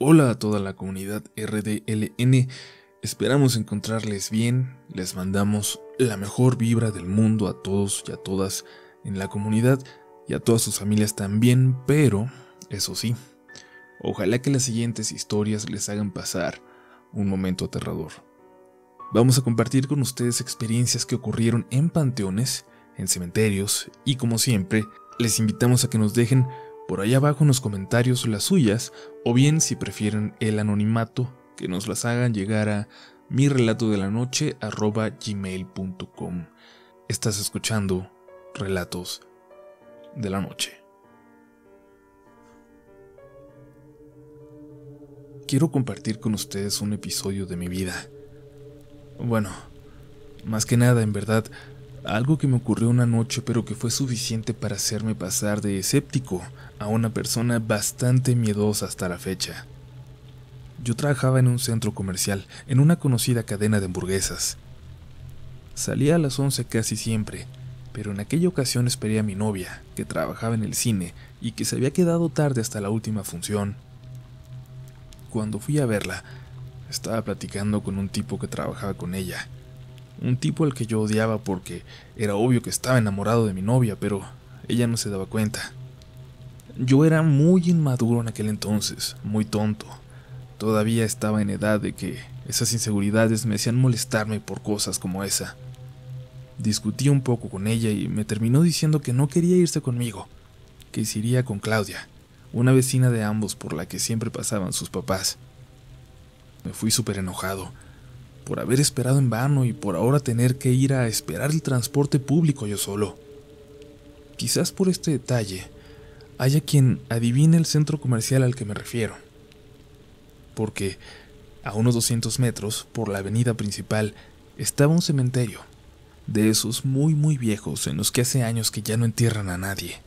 Hola a toda la comunidad RDLN, esperamos encontrarles bien, les mandamos la mejor vibra del mundo a todos y a todas en la comunidad y a todas sus familias también, pero, eso sí, ojalá que las siguientes historias les hagan pasar un momento aterrador. Vamos a compartir con ustedes experiencias que ocurrieron en panteones, en cementerios y como siempre, les invitamos a que nos dejen por allá abajo en los comentarios las suyas, o bien si prefieren el anonimato, que nos las hagan llegar a mirelatodelanoche@gmail.com. Estás escuchando Relatos de la Noche. Quiero compartir con ustedes un episodio de mi vida. Bueno, más que nada, en verdad, algo que me ocurrió una noche pero que fue suficiente para hacerme pasar de escéptico a una persona bastante miedosa hasta la fecha. Yo trabajaba en un centro comercial, en una conocida cadena de hamburguesas. Salía a las 11 casi siempre, pero en aquella ocasión esperé a mi novia, que trabajaba en el cine y que se había quedado tarde hasta la última función. Cuando fui a verla, estaba platicando con un tipo que trabajaba con ella. Un tipo al que yo odiaba porque era obvio que estaba enamorado de mi novia, pero ella no se daba cuenta. Yo era muy inmaduro en aquel entonces, muy tonto. Todavía estaba en edad de que esas inseguridades me hacían molestarme por cosas como esa. Discutí un poco con ella y me terminó diciendo que no quería irse conmigo, que se iría con Claudia, una vecina de ambos por la que siempre pasaban sus papás. Me fui súper enojado por haber esperado en vano y por ahora tener que ir a esperar el transporte público yo solo. Quizás por este detalle haya quien adivine el centro comercial al que me refiero, porque a unos 200 metros por la avenida principal estaba un cementerio, de esos muy viejos en los que hace años que ya no entierran a nadie.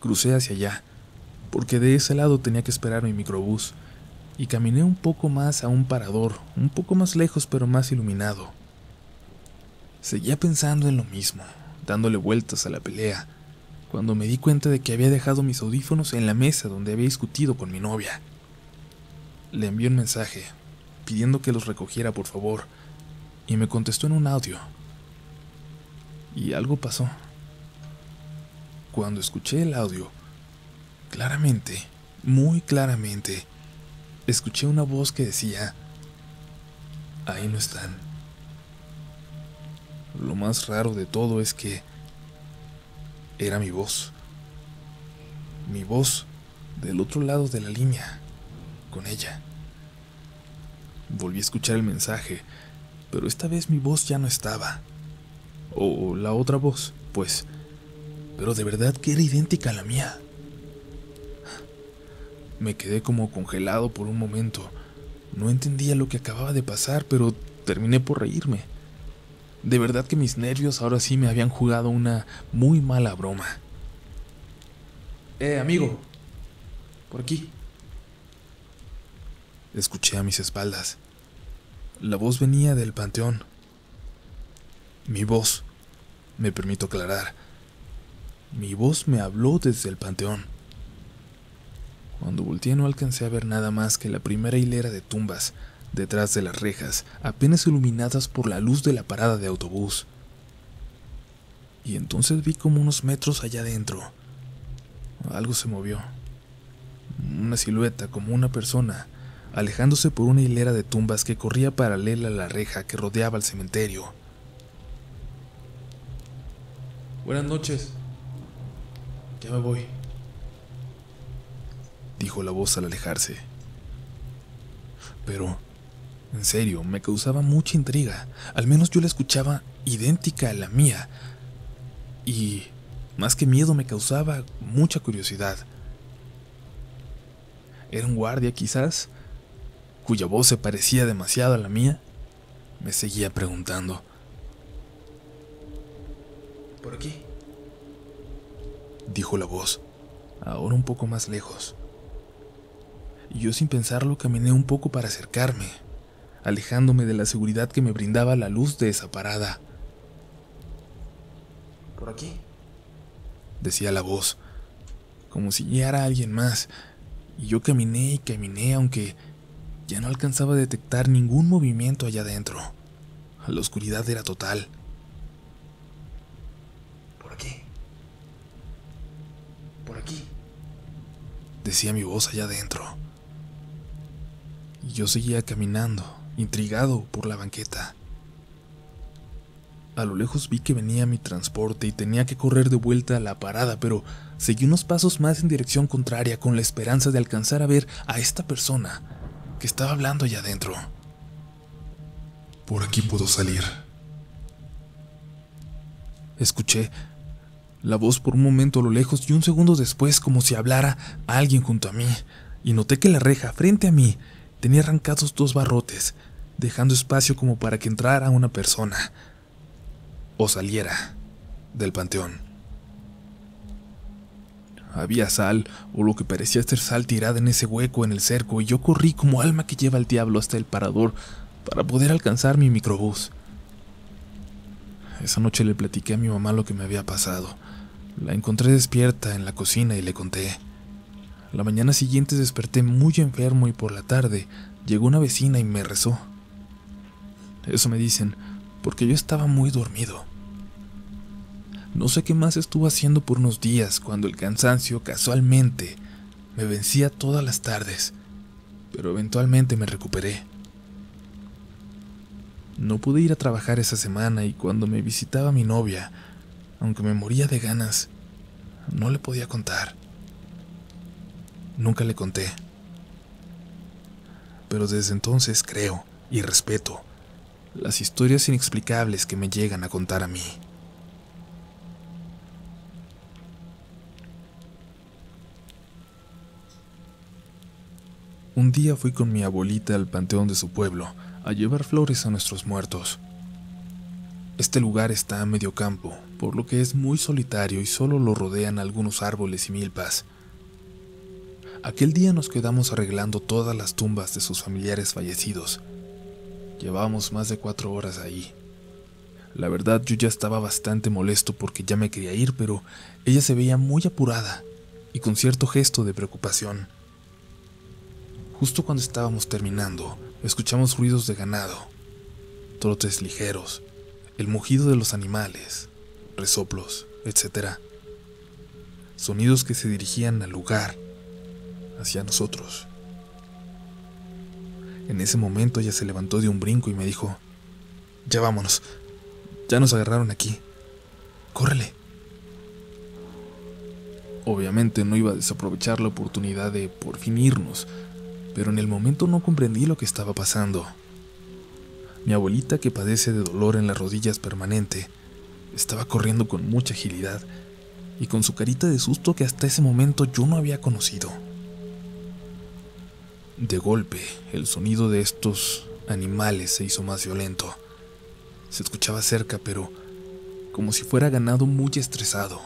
Crucé hacia allá, porque de ese lado tenía que esperar mi microbús, y caminé un poco más a un parador, un poco más lejos pero más iluminado. Seguía pensando en lo mismo, dándole vueltas a la pelea, cuando me di cuenta de que había dejado mis audífonos en la mesa donde había discutido con mi novia. Le envié un mensaje, pidiendo que los recogiera por favor, y me contestó en un audio. Y algo pasó. Cuando escuché el audio, claramente, muy claramente, escuché una voz que decía: ahí no están. Lo más raro de todo es que era mi voz del otro lado de la línea, con ella. Volví a escuchar el mensaje, pero esta vez mi voz ya no estaba. O la otra voz, pues, pero de verdad que era idéntica a la mía. Me quedé como congelado por un momento. No entendía lo que acababa de pasar, pero terminé por reírme. De verdad que mis nervios ahora sí me habían jugado una muy mala broma. Amigo, por aquí. Escuché a mis espaldas. La voz venía del panteón. Mi voz, me permito aclarar, mi voz me habló desde el panteón. Cuando volteé no alcancé a ver nada más que la primera hilera de tumbas, detrás de las rejas, apenas iluminadas por la luz de la parada de autobús. Y entonces vi como unos metros allá adentro algo se movió. Una silueta como una persona, alejándose por una hilera de tumbas que corría paralela a la reja que rodeaba el cementerio. Buenas noches. Ya me voy, dijo la voz al alejarse. Pero, en serio, me causaba mucha intriga. Al menos yo la escuchaba idéntica a la mía. Y, más que miedo, me causaba mucha curiosidad. ¿Era un guardia, quizás, cuya voz se parecía demasiado a la mía? Me seguía preguntando. Por aquí, dijo la voz, ahora un poco más lejos. Y yo sin pensarlo caminé un poco para acercarme, alejándome de la seguridad que me brindaba la luz de esa parada. Por aquí, decía la voz, como si guiara a alguien más, y yo caminé y caminé, aunque ya no alcanzaba a detectar ningún movimiento allá adentro. La oscuridad era total. Por aquí. Por aquí. Decía mi voz allá adentro. Y yo seguía caminando, intrigado por la banqueta. A lo lejos vi que venía mi transporte y tenía que correr de vuelta a la parada, pero seguí unos pasos más en dirección contraria con la esperanza de alcanzar a ver a esta persona que estaba hablando allá adentro. Por aquí puedo salir. Escuché la voz por un momento a lo lejos y un segundo después como si hablara a alguien junto a mí, y noté que la reja frente a mí tenía arrancados 2 barrotes, dejando espacio como para que entrara una persona o saliera del panteón. Había sal, o lo que parecía ser sal, tirada en ese hueco en el cerco, y yo corrí como alma que lleva al diablo hasta el parador para poder alcanzar mi microbús. Esa noche le platiqué a mi mamá lo que me había pasado. La encontré despierta en la cocina y le conté. La mañana siguiente desperté muy enfermo y por la tarde llegó una vecina y me rezó. Eso me dicen, porque yo estaba muy dormido. No sé qué más estuvo haciendo por unos días cuando el cansancio casualmente me vencía todas las tardes, pero eventualmente me recuperé. No pude ir a trabajar esa semana y cuando me visitaba mi novia, aunque me moría de ganas, no le podía contar. Nunca le conté. Pero desde entonces creo y respeto las historias inexplicables que me llegan a contar a mí. Un día fui con mi abuelita al panteón de su pueblo a llevar flores a nuestros muertos. Este lugar está a medio campo, por lo que es muy solitario y solo lo rodean algunos árboles y milpas. Aquel día nos quedamos arreglando todas las tumbas de sus familiares fallecidos. Llevábamos más de 4 horas ahí. La verdad, yo ya estaba bastante molesto porque ya me quería ir, pero ella se veía muy apurada y con cierto gesto de preocupación. Justo cuando estábamos terminando, escuchamos ruidos de ganado, trotes ligeros, el mugido de los animales, resoplos, etc. Sonidos que se dirigían al lugar, hacia nosotros. En ese momento ella se levantó de un brinco y me dijo: «Ya vámonos, ya nos agarraron aquí, córrele». Obviamente no iba a desaprovechar la oportunidad de por fin irnos, pero en el momento no comprendí lo que estaba pasando. Mi abuelita, que padece de dolor en las rodillas permanente, estaba corriendo con mucha agilidad y con su carita de susto que hasta ese momento yo no había conocido. De golpe, el sonido de estos animales se hizo más violento. Se escuchaba cerca, pero como si fuera ganado muy estresado.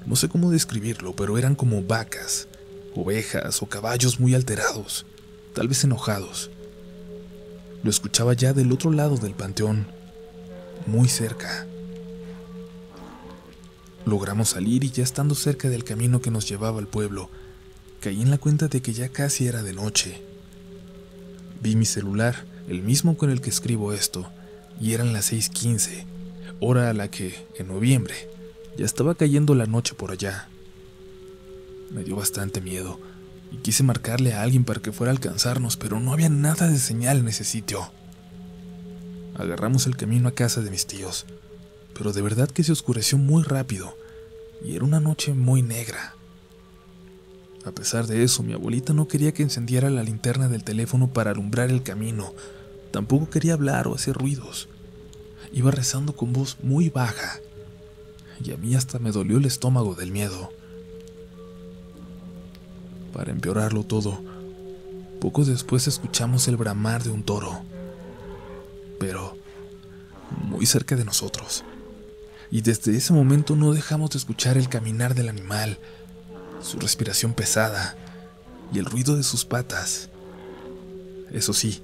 No sé cómo describirlo, pero eran como vacas, ovejas o caballos muy alterados, tal vez enojados. Lo escuchaba ya del otro lado del panteón, muy cerca. Logramos salir y ya estando cerca del camino que nos llevaba al pueblo, caí en la cuenta de que ya casi era de noche. Vi mi celular, el mismo con el que escribo esto, y eran las 6:15, hora a la que, en noviembre, ya estaba cayendo la noche por allá. Me dio bastante miedo y quise marcarle a alguien para que fuera a alcanzarnos, pero no había nada de señal en ese sitio. Agarramos el camino a casa de mis tíos, pero de verdad que se oscureció muy rápido y era una noche muy negra. A pesar de eso, mi abuelita no quería que encendiera la linterna del teléfono para alumbrar el camino. Tampoco quería hablar o hacer ruidos. Iba rezando con voz muy baja, y a mí hasta me dolió el estómago del miedo. Para empeorarlo todo, poco después escuchamos el bramar de un toro, pero muy cerca de nosotros. Y desde ese momento no dejamos de escuchar el caminar del animal, su respiración pesada y el ruido de sus patas. Eso sí,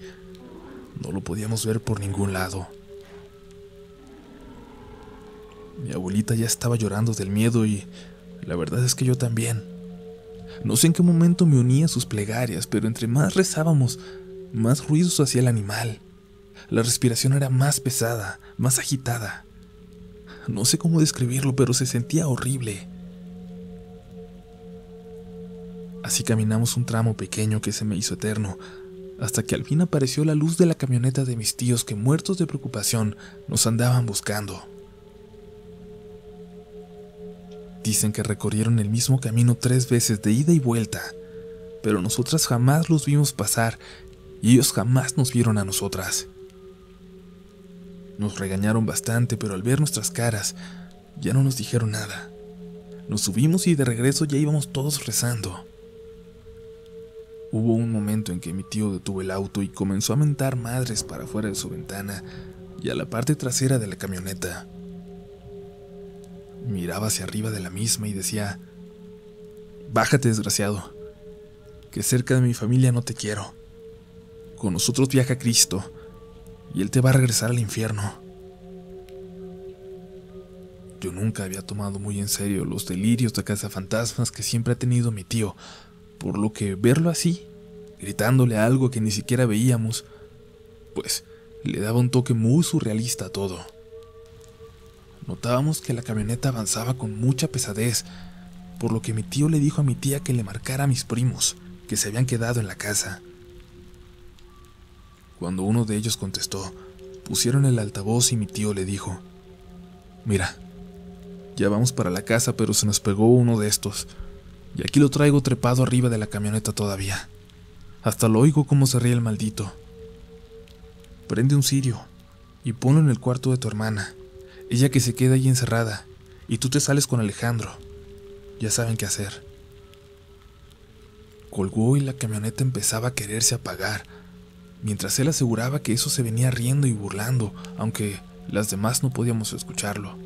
no lo podíamos ver por ningún lado. Mi abuelita ya estaba llorando del miedo y la verdad es que yo también. No sé en qué momento me uní a sus plegarias, pero entre más rezábamos, más ruidos hacía el animal. La respiración era más pesada, más agitada. No sé cómo describirlo, pero se sentía horrible. Así caminamos un tramo pequeño que se me hizo eterno, hasta que al fin apareció la luz de la camioneta de mis tíos que, muertos de preocupación, nos andaban buscando. Dicen que recorrieron el mismo camino 3 veces de ida y vuelta, pero nosotras jamás los vimos pasar y ellos jamás nos vieron a nosotras. Nos regañaron bastante, pero al ver nuestras caras, ya no nos dijeron nada. Nos subimos y de regreso ya íbamos todos rezando. Hubo un momento en que mi tío detuvo el auto y comenzó a mentar madres para afuera de su ventana y a la parte trasera de la camioneta. Miraba hacia arriba de la misma y decía: «Bájate, desgraciado, que cerca de mi familia no te quiero. Con nosotros viaja Cristo y Él te va a regresar al infierno». Yo nunca había tomado muy en serio los delirios de cazafantasmas que siempre ha tenido mi tío, por lo que verlo así, gritándole algo que ni siquiera veíamos, pues le daba un toque muy surrealista a todo. Notábamos que la camioneta avanzaba con mucha pesadez, por lo que mi tío le dijo a mi tía que le marcara a mis primos, que se habían quedado en la casa. Cuando uno de ellos contestó, pusieron el altavoz y mi tío le dijo: «Mira, ya vamos para la casa, pero se nos pegó uno de estos, y aquí lo traigo trepado arriba de la camioneta todavía. Hasta lo oigo cómo se ríe el maldito. Prende un cirio y ponlo en el cuarto de tu hermana, ella que se queda ahí encerrada, y tú te sales con Alejandro. Ya saben qué hacer». Colgó y la camioneta empezaba a quererse apagar, mientras él aseguraba que eso se venía riendo y burlando, aunque las demás no podíamos escucharlo.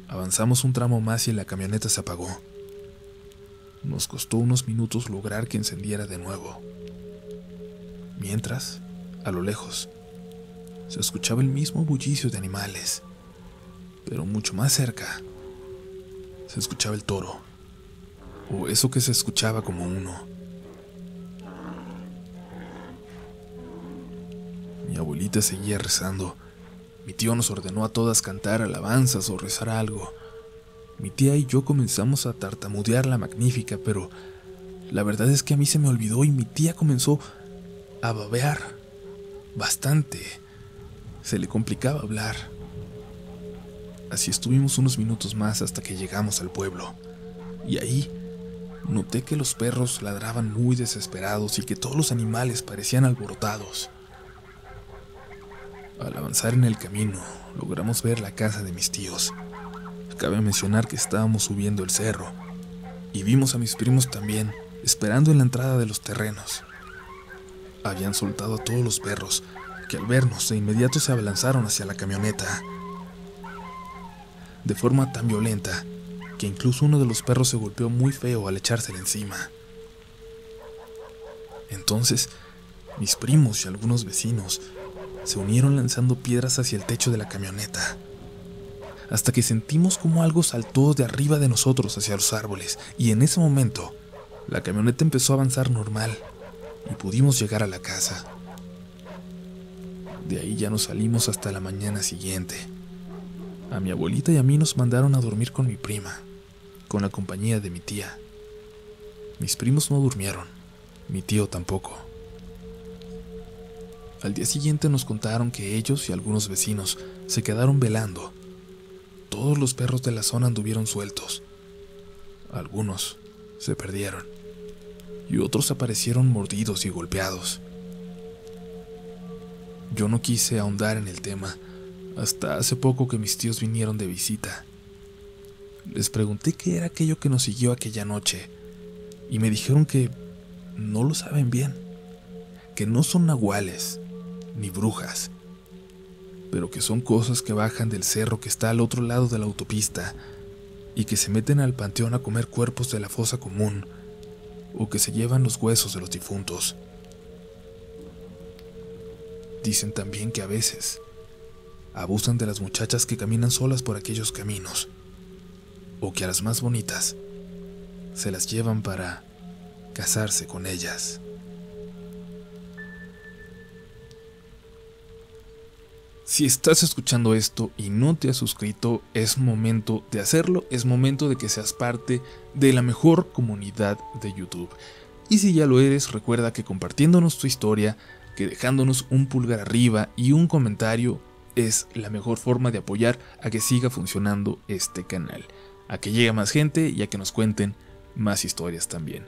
Avanzamos un tramo más y la camioneta se apagó. Nos costó unos minutos lograr que encendiera de nuevo. Mientras, a lo lejos, se escuchaba el mismo bullicio de animales, pero mucho más cerca se escuchaba el toro, o eso que se escuchaba como uno. Mi abuelita seguía rezando. Mi tío nos ordenó a todas cantar alabanzas o rezar algo. Mi tía y yo comenzamos a tartamudear la Magnífica, pero la verdad es que a mí se me olvidó y mi tía comenzó a babear bastante. Se le complicaba hablar. Así estuvimos unos minutos más hasta que llegamos al pueblo, y ahí noté que los perros ladraban muy desesperados y que todos los animales parecían alborotados. Al avanzar en el camino, logramos ver la casa de mis tíos. Cabe mencionar que estábamos subiendo el cerro, y vimos a mis primos también, esperando en la entrada de los terrenos. Habían soltado a todos los perros, que al vernos de inmediato se abalanzaron hacia la camioneta, de forma tan violenta que incluso uno de los perros se golpeó muy feo al echársele encima. Entonces, mis primos y algunos vecinos se unieron lanzando piedras hacia el techo de la camioneta, hasta que sentimos como algo saltó de arriba de nosotros hacia los árboles, y en ese momento la camioneta empezó a avanzar normal y pudimos llegar a la casa. De ahí ya nos salimos hasta la mañana siguiente. A mi abuelita y a mí nos mandaron a dormir con mi prima, con la compañía de mi tía. Mis primos no durmieron, mi tío tampoco. Al día siguiente nos contaron que ellos y algunos vecinos se quedaron velando. Todos los perros de la zona anduvieron sueltos. Algunos se perdieron y otros aparecieron mordidos y golpeados. Yo no quise ahondar en el tema hasta hace poco que mis tíos vinieron de visita. Les pregunté qué era aquello que nos siguió aquella noche y me dijeron que no lo saben bien, que no son nahuales ni brujas, pero que son cosas que bajan del cerro que está al otro lado de la autopista y que se meten al panteón a comer cuerpos de la fosa común, o que se llevan los huesos de los difuntos. Dicen también que a veces abusan de las muchachas que caminan solas por aquellos caminos, o que a las más bonitas se las llevan para casarse con ellas. Si estás escuchando esto y no te has suscrito, es momento de hacerlo, es momento de que seas parte de la mejor comunidad de YouTube. Y si ya lo eres, recuerda que compartiéndonos tu historia, que dejándonos un pulgar arriba y un comentario es la mejor forma de apoyar a que siga funcionando este canal, a que llegue más gente y a que nos cuenten más historias también.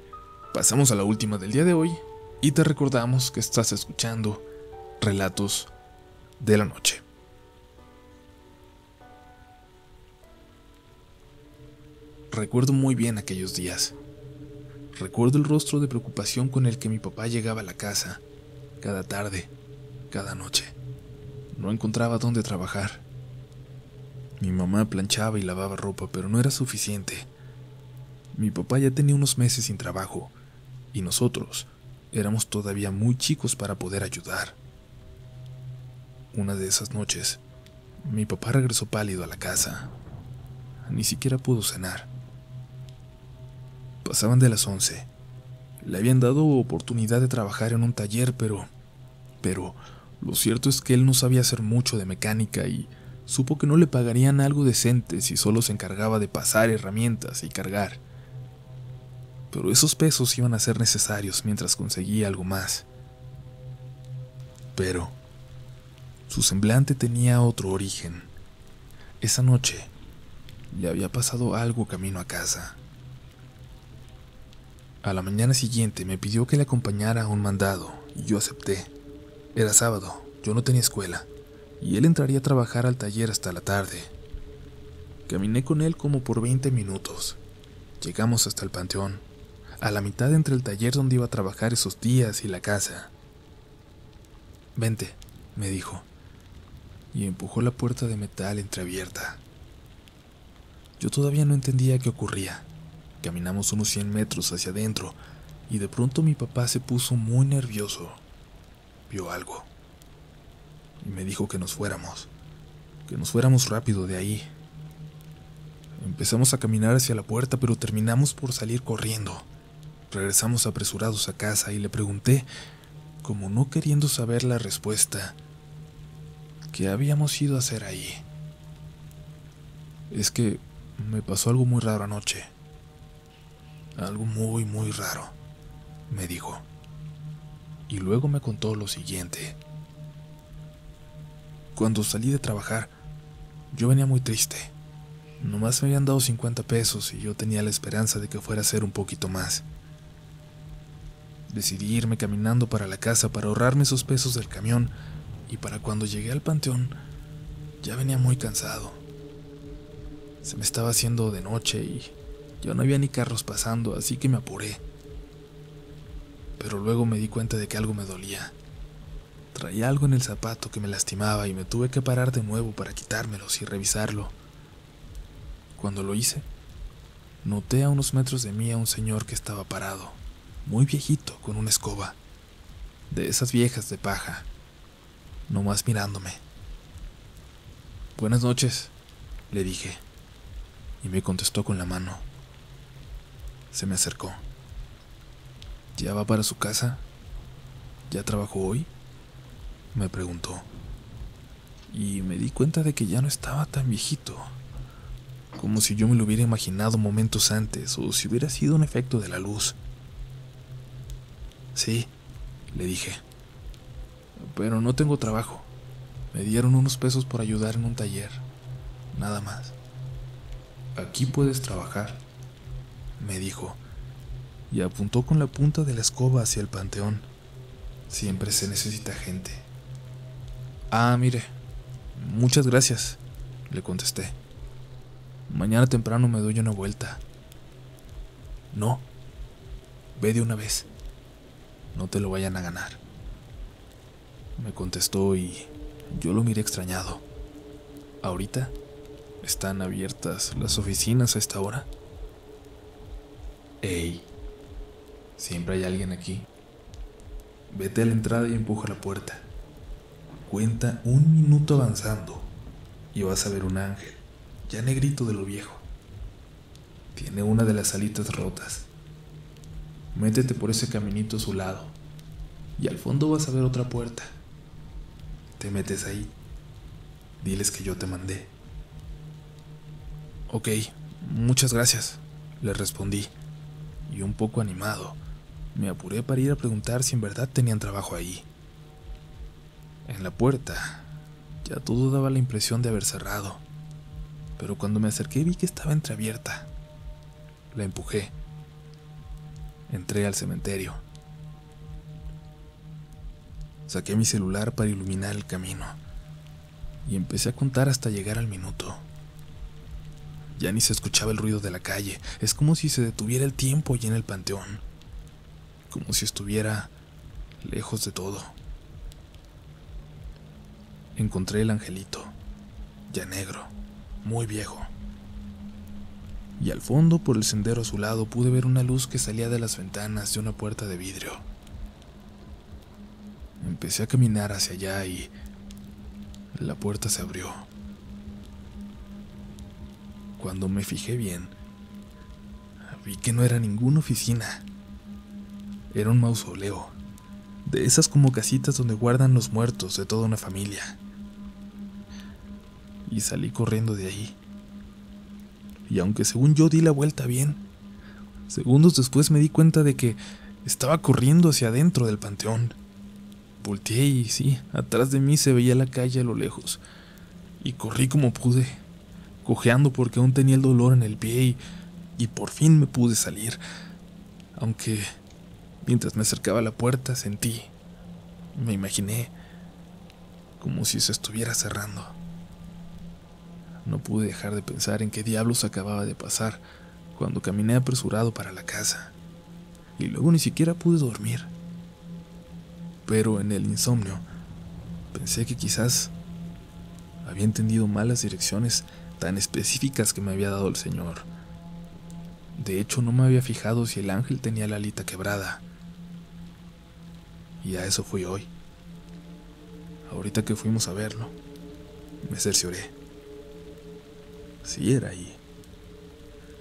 Pasamos a la última del día de hoy y te recordamos que estás escuchando Relatos de la Noche. Recuerdo muy bien aquellos días. Recuerdo el rostro de preocupación con el que mi papá llegaba a la casa, cada tarde, cada noche. No encontraba dónde trabajar. Mi mamá planchaba y lavaba ropa, pero no era suficiente. Mi papá ya tenía unos meses sin trabajo, y nosotros éramos todavía muy chicos para poder ayudar. Una de esas noches, mi papá regresó pálido a la casa. Ni siquiera pudo cenar. Pasaban de las 11. Le habían dado oportunidad de trabajar en un taller, pero lo cierto es que él no sabía hacer mucho de mecánica y supo que no le pagarían algo decente si solo se encargaba de pasar herramientas y cargar. Pero esos pesos iban a ser necesarios mientras conseguía algo más. Pero su semblante tenía otro origen. Esa noche le había pasado algo camino a casa. A la mañana siguiente me pidió que le acompañara a un mandado y yo acepté. Era sábado, yo no tenía escuela y él entraría a trabajar al taller hasta la tarde. Caminé con él como por 20 minutos. Llegamos hasta el panteón, a la mitad entre el taller donde iba a trabajar esos días y la casa. «Vente», me dijo, y empujó la puerta de metal entreabierta. Yo todavía no entendía qué ocurría. Caminamos unos 100 metros hacia adentro y de pronto mi papá se puso muy nervioso. Vio algo y me dijo que nos fuéramos rápido de ahí. Empezamos a caminar hacia la puerta, pero terminamos por salir corriendo. Regresamos apresurados a casa y le pregunté, como no queriendo saber la respuesta, ¿qué habíamos ido a hacer ahí? Es que me pasó algo muy raro anoche. Algo muy, muy raro, me dijo. Y luego me contó lo siguiente. Cuando salí de trabajar, yo venía muy triste. Nomás me habían dado 50 pesos y yo tenía la esperanza de que fuera a ser un poquito más. Decidí irme caminando para la casa para ahorrarme esos pesos del camión, y para cuando llegué al panteón ya venía muy cansado. Se me estaba haciendo de noche y ya no había ni carros pasando, así que me apuré. Pero luego me di cuenta de que algo me dolía. Traía algo en el zapato que me lastimaba y me tuve que parar de nuevo para quitármelos y revisarlo. Cuando lo hice, noté a unos metros de mí a un señor que estaba parado, muy viejito, con una escoba, de esas viejas de paja, nomás mirándome. «Buenas noches», le dije, y me contestó con la mano. Se me acercó. «¿Ya va para su casa? ¿Ya trabajó hoy?», me preguntó. Y me di cuenta de que ya no estaba tan viejito, como si yo me lo hubiera imaginado momentos antes o si hubiera sido un efecto de la luz. «Sí», le dije, «pero no tengo trabajo. Me dieron unos pesos por ayudar en un taller, nada más». «Aquí puedes trabajar», me dijo, y apuntó con la punta de la escoba hacia el panteón. «Siempre se necesita gente». «Ah, mire, muchas gracias», le contesté. «Mañana temprano me doy una vuelta». «No, ve de una vez. No te lo vayan a ganar», me contestó y yo lo miré extrañado. «¿Ahorita están abiertas las oficinas a esta hora?» «Ey, siempre hay alguien aquí. Vete a la entrada y empuja la puerta. Cuenta 1 minuto avanzando y vas a ver un ángel, ya negrito de lo viejo. Tiene una de las alitas rotas. Métete por ese caminito a su lado y al fondo vas a ver otra puerta. Te metes ahí. Diles que yo te mandé. Ok, muchas gracias, le respondí, y un poco animado, me apuré para ir a preguntar si en verdad tenían trabajo ahí. En la puerta, ya todo daba la impresión de haber cerrado, pero cuando me acerqué vi que estaba entreabierta. La empujé. Entré al cementerio. Saqué mi celular para iluminar el camino y empecé a contar hasta llegar al minuto. Ya ni se escuchaba el ruido de la calle, es como si se detuviera el tiempo allí en el panteón, como si estuviera lejos de todo. Encontré el angelito, ya negro, muy viejo. Y al fondo, por el sendero a su lado, pude ver una luz que salía de las ventanas de una puerta de vidrio. Empecé a caminar hacia allá y la puerta se abrió. Cuando me fijé bien, vi que no era ninguna oficina. Era un mausoleo, de esas como casitas donde guardan los muertos de toda una familia. Y salí corriendo de ahí. Y aunque según yo di la vuelta bien, segundos después me di cuenta de que estaba corriendo hacia adentro del panteón. Volteé y sí, atrás de mí se veía la calle a lo lejos. Y corrí como pude, cojeando porque aún tenía el dolor en el pie y por fin me pude salir. Aunque mientras me acercaba a la puerta me imaginé, como si se estuviera cerrando. No pude dejar de pensar en qué diablos acababa de pasar cuando caminé apresurado para la casa. Y luego ni siquiera pude dormir. Pero en el insomnio pensé que quizás había entendido mal las direcciones tan específicas que me había dado el Señor. De hecho, no me había fijado si el ángel tenía la alita quebrada. Y a eso fui hoy. Ahorita que fuimos a verlo, me cercioré. Sí era ahí.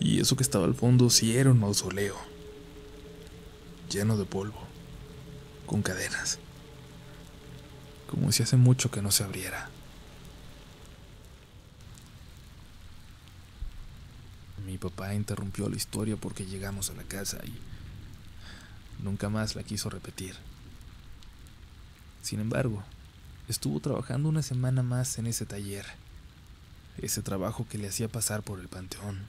Y eso que estaba al fondo sí era un mausoleo, lleno de polvo, con cadenas, como si hace mucho que no se abriera. Mi papá interrumpió la historia porque llegamos a la casa y nunca más la quiso repetir. Sin embargo, estuvo trabajando una semana más en ese taller, ese trabajo que le hacía pasar por el panteón.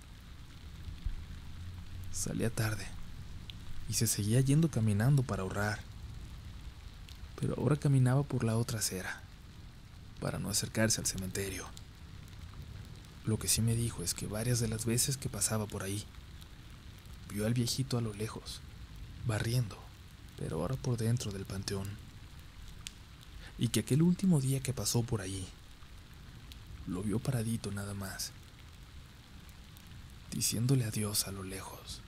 Salía tarde y se seguía yendo caminando para ahorrar, pero ahora caminaba por la otra acera, para no acercarse al cementerio. Lo que sí me dijo es que varias de las veces que pasaba por ahí, vio al viejito a lo lejos, barriendo, pero ahora por dentro del panteón. Y que aquel último día que pasó por ahí, lo vio paradito nada más, diciéndole adiós a lo lejos.